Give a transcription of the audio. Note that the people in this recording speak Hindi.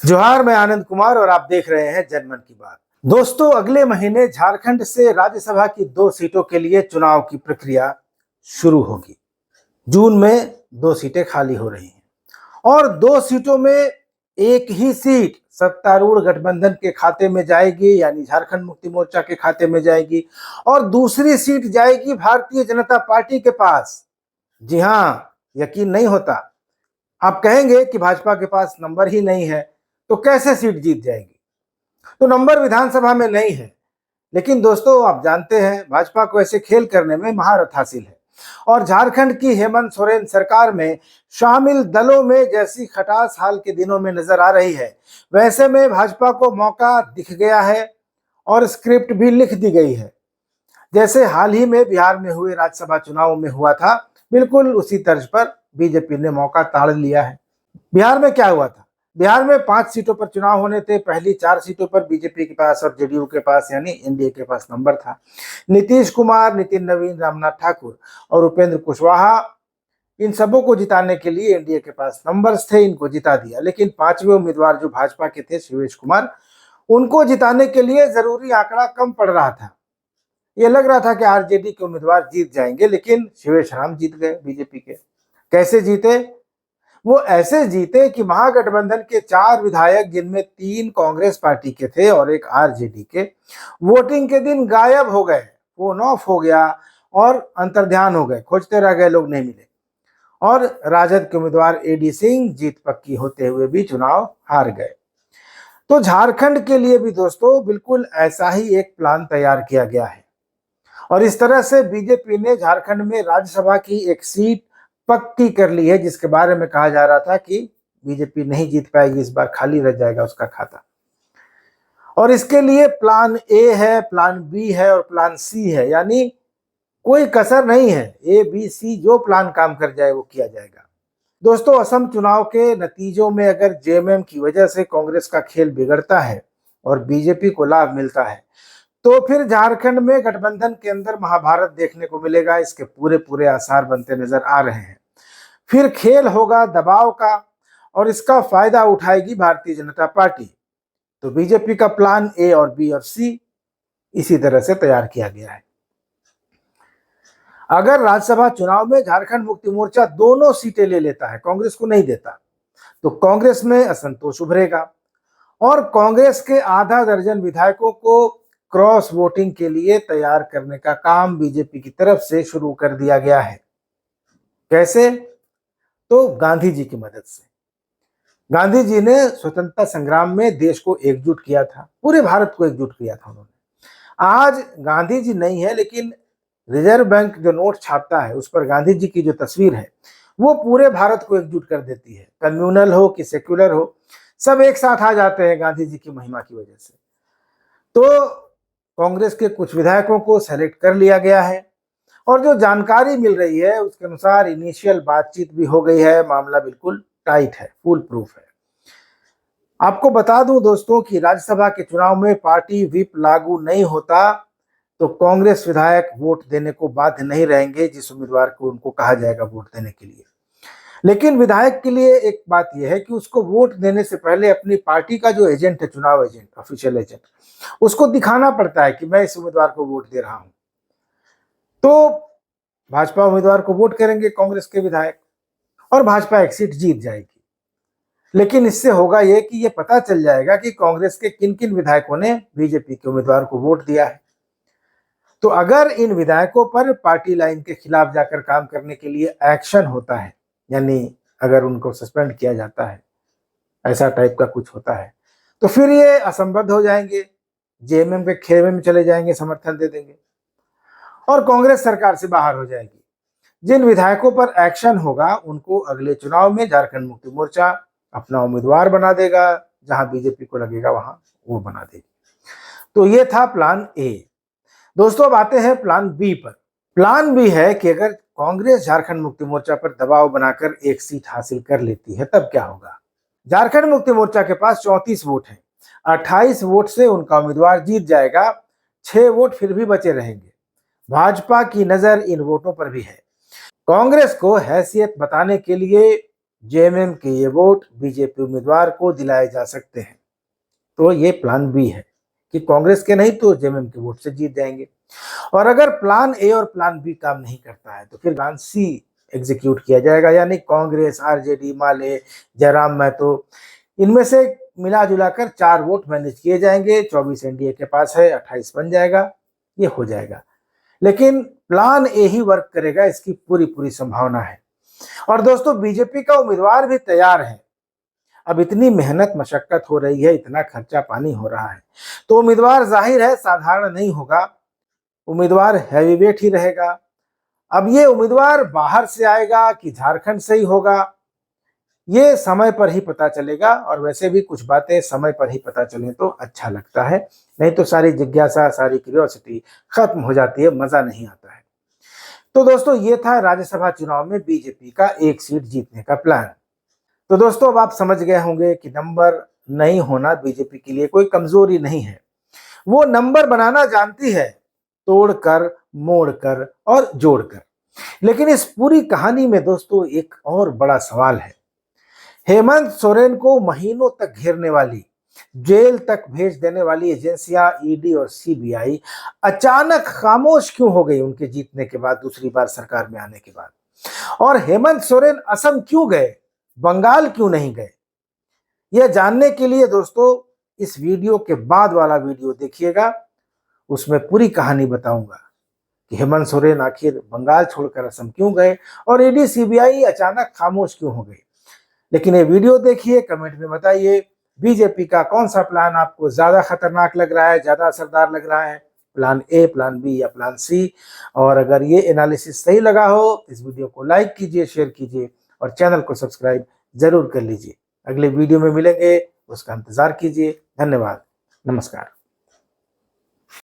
जोहार, मैं आनंद कुमार और आप देख रहे हैं जनमन की बात। दोस्तों, अगले महीने झारखंड से राज्यसभा की 2 सीटों के लिए चुनाव की प्रक्रिया शुरू होगी। जून में 2 सीटें खाली हो रही हैं और 2 सीटों में एक ही सीट सत्तारूढ़ गठबंधन के खाते में जाएगी, यानी झारखंड मुक्ति मोर्चा के खाते में जाएगी और दूसरी सीट जाएगी भारतीय जनता पार्टी के पास। जी हाँ, यकीन नहीं होता। आप कहेंगे कि भाजपा के पास नंबर ही नहीं है तो कैसे सीट जीत जाएगी। तो नंबर विधानसभा में नहीं है, लेकिन दोस्तों आप जानते हैं भाजपा को ऐसे खेल करने में महारत हासिल है और झारखंड की हेमंत सोरेन सरकार में शामिल दलों में जैसी खटास हाल के दिनों में नजर आ रही है, वैसे में भाजपा को मौका दिख गया है और स्क्रिप्ट भी लिख दी गई है। जैसे हाल ही में बिहार में हुए राज्यसभा चुनाव में हुआ था, बिल्कुल उसी तर्ज पर बीजेपी ने मौका ताड़ लिया है। बिहार में क्या हुआ था? बिहार में 5 सीटों पर चुनाव होने थे। पहली 4 सीटों पर बीजेपी के पास और जेडीयू के पास यानी एनडीए के पास नंबर था। नीतीश कुमार, नितिन नवीन, रामनाथ ठाकुर और उपेंद्र कुशवाहा, इन सबों को जिताने के लिए एनडीए के पास नंबर्स थे, इनको जिता दिया। लेकिन 5वें उम्मीदवार जो भाजपा के थे, शिवेश कुमार, उनको जिताने के लिए जरूरी आंकड़ा कम पड़ रहा था। ये लग रहा था कि आरजेडी के उम्मीदवार जीत जाएंगे, लेकिन शिवेश राम जीत गए बीजेपी के। कैसे जीते? वो ऐसे जीते कि महागठबंधन के 4 विधायक, जिनमें 3 कांग्रेस पार्टी के थे और एक आरजेडी के, वोटिंग के दिन गायब हो गए। फोन ऑफ हो गया और अंतर्ध्यान हो गए, खोजते रह गए, लोग नहीं मिले। और राजद के उम्मीदवार एडी सिंह जीत पक्की होते हुए भी चुनाव हार गए। तो झारखंड के लिए भी दोस्तों बिल्कुल ऐसा ही एक प्लान तैयार किया गया है और इस तरह से बीजेपी ने झारखंड में राज्यसभा की एक सीट पक्की कर ली है, जिसके बारे में कहा जा रहा था कि बीजेपी नहीं जीत पाएगी, इस बार खाली रह जाएगा उसका खाता। और इसके लिए प्लान ए है, प्लान बी है और प्लान सी है, यानी कोई कसर नहीं है। ए बी सी जो प्लान काम कर जाए वो किया जाएगा। दोस्तों, असम चुनाव के नतीजों में अगर जेएमएम की वजह से कांग्रेस का खेल बिगड़ता है और बीजेपी को लाभ मिलता है, तो फिर झारखंड में गठबंधन के अंदर महाभारत देखने को मिलेगा। इसके पूरे पूरे आसार बनते नजर आ रहे हैं। फिर खेल होगा दबाव का और इसका फायदा उठाएगी भारतीय जनता पार्टी। तो बीजेपी का प्लान ए और बी और सी इसी तरह से तैयार किया गया है। अगर राज्यसभा चुनाव में झारखंड मुक्ति मोर्चा दोनों सीटें ले लेता है, कांग्रेस को नहीं देता, तो कांग्रेस में असंतोष उभरेगा और कांग्रेस के आधा दर्जन विधायकों को क्रॉस वोटिंग के लिए तैयार करने का काम बीजेपी की तरफ से शुरू कर दिया गया है। कैसे? तो गांधी जी की मदद से। गांधी जी ने स्वतंत्रता संग्राम में देश को एकजुट किया था, पूरे भारत को एकजुट किया था उन्होंने। आज गांधी जी नहीं है, लेकिन रिजर्व बैंक जो नोट छापता है उस पर गांधी जी की जो तस्वीर है वो पूरे भारत को एकजुट कर देती है। कम्युनल हो कि सेक्युलर हो, सब एक साथ आ जाते हैं गांधी जी की महिमा की वजह से। तो कांग्रेस के कुछ विधायकों को सेलेक्ट कर लिया गया है और जो जानकारी मिल रही है उसके अनुसार इनिशियल बातचीत भी हो गई है। मामला बिल्कुल टाइट है, फुल प्रूफ है। आपको बता दूं दोस्तों कि राज्यसभा के चुनाव में पार्टी व्हिप लागू नहीं होता तो कांग्रेस विधायक वोट देने को बाध्य नहीं रहेंगे जिस उम्मीदवार को उनको कहा जाएगा वोट देने के लिए। लेकिन विधायक के लिए एक बात यह है कि उसको वोट देने से पहले अपनी पार्टी का जो एजेंट है, चुनाव एजेंट, ऑफिशियल एजेंट, उसको दिखाना पड़ता है कि मैं इस उम्मीदवार को वोट दे रहा हूं। तो भाजपा उम्मीदवार को वोट करेंगे कांग्रेस के विधायक और भाजपा एक सीट जीत जाएगी। लेकिन इससे होगा ये कि ये पता चल जाएगा कि कांग्रेस के किन किन विधायकों ने बीजेपी के उम्मीदवार को वोट दिया है। तो अगर इन विधायकों पर पार्टी लाइन के खिलाफ जाकर काम करने के लिए एक्शन होता है, यानी अगर उनको सस्पेंड किया जाता है, ऐसा टाइप का कुछ होता है, तो फिर ये असंबद्ध हो जाएंगे, जेएमएम के खेमे में चले जाएंगे, समर्थन दे देंगे और कांग्रेस सरकार से बाहर हो जाएगी। जिन विधायकों पर एक्शन होगा उनको अगले चुनाव में झारखंड मुक्ति मोर्चा अपना उम्मीदवार बना देगा, जहां बीजेपी को लगेगा वहां वो बना देगी। तो ये था प्लान ए। दोस्तों, अब आते हैं प्लान बी पर। प्लान बी है कि अगर कांग्रेस झारखंड मुक्ति मोर्चा पर दबाव बनाकर एक सीट हासिल कर लेती है तब क्या होगा। झारखंड मुक्ति मोर्चा के पास 34 वोट हैं, 28 वोट से उनका उम्मीदवार जीत जाएगा, 6 वोट फिर भी बचे रहेंगे। भाजपा की नजर इन वोटों पर भी है। कांग्रेस को हैसियत बताने के लिए जेएमएम के ये वोट बीजेपी उम्मीदवार को दिलाए जा सकते हैं। तो ये प्लान बी है कि कांग्रेस के नहीं तो जेएमएम के वोट से जीत जाएंगे। और अगर प्लान ए और प्लान बी काम नहीं करता है तो फिर प्लान सी एग्जीक्यूट किया जाएगा, यानी कांग्रेस, आरजेडी, माले, जयराम महतो, इनमें से मिला जुलाकर 4 वोट मैनेज किए जाएंगे। 24 एनडीए के पास है, 28 बन जाएगा, ये हो जाएगा। लेकिन प्लान ए ही वर्क करेगा, इसकी पूरी पूरी संभावना है। और दोस्तों, बीजेपी का उम्मीदवार भी तैयार है। अब इतनी मेहनत मशक्कत हो रही है, इतना खर्चा पानी हो रहा है, तो उम्मीदवार जाहिर है साधारण नहीं होगा, उम्मीदवार हैवीवेट ही रहेगा। अब ये उम्मीदवार बाहर से आएगा कि झारखंड से ही होगा, ये समय पर ही पता चलेगा। और वैसे भी कुछ बातें समय पर ही पता चले तो अच्छा लगता है, नहीं तो सारी जिज्ञासा, सारी क्यूरियोसिटी खत्म हो जाती है, मजा नहीं आता है। तो दोस्तों, ये था राज्यसभा चुनाव में बीजेपी का 1 सीट जीतने का प्लान। तो दोस्तों, अब आप समझ गए होंगे कि नंबर नहीं होना बीजेपी के लिए कोई कमजोरी नहीं है। वो नंबर बनाना जानती है, तोड़कर, मोड़कर और जोड़कर। लेकिन इस पूरी कहानी में दोस्तों एक और बड़ा सवाल है। हेमंत सोरेन को महीनों तक घेरने वाली, जेल तक भेज देने वाली एजेंसियां ईडी और सीबीआई अचानक खामोश क्यों हो गई उनके जीतने के बाद, दूसरी बार सरकार में आने के बाद? और हेमंत सोरेन असम क्यों गए, बंगाल क्यों नहीं गए? यह जानने के लिए दोस्तों इस वीडियो के बाद वाला वीडियो देखिएगा, उसमें पूरी कहानी बताऊंगा कि हेमंत सोरेन आखिर बंगाल छोड़कर असम क्यों गए और ईडी सीबीआई अचानक खामोश क्यों हो गई। लेकिन ये वीडियो देखिए, कमेंट में बताइए बीजेपी का कौन सा प्लान आपको ज्यादा खतरनाक लग रहा है, ज्यादा असरदार लग रहा है, प्लान ए, प्लान बी या प्लान सी। और अगर ये एनालिसिस सही लगा हो इस वीडियो को लाइक कीजिए, शेयर कीजिए और चैनल को सब्सक्राइब जरूर कर लीजिए। अगले वीडियो में मिलेंगे, उसका इंतजार कीजिए। धन्यवाद, नमस्कार।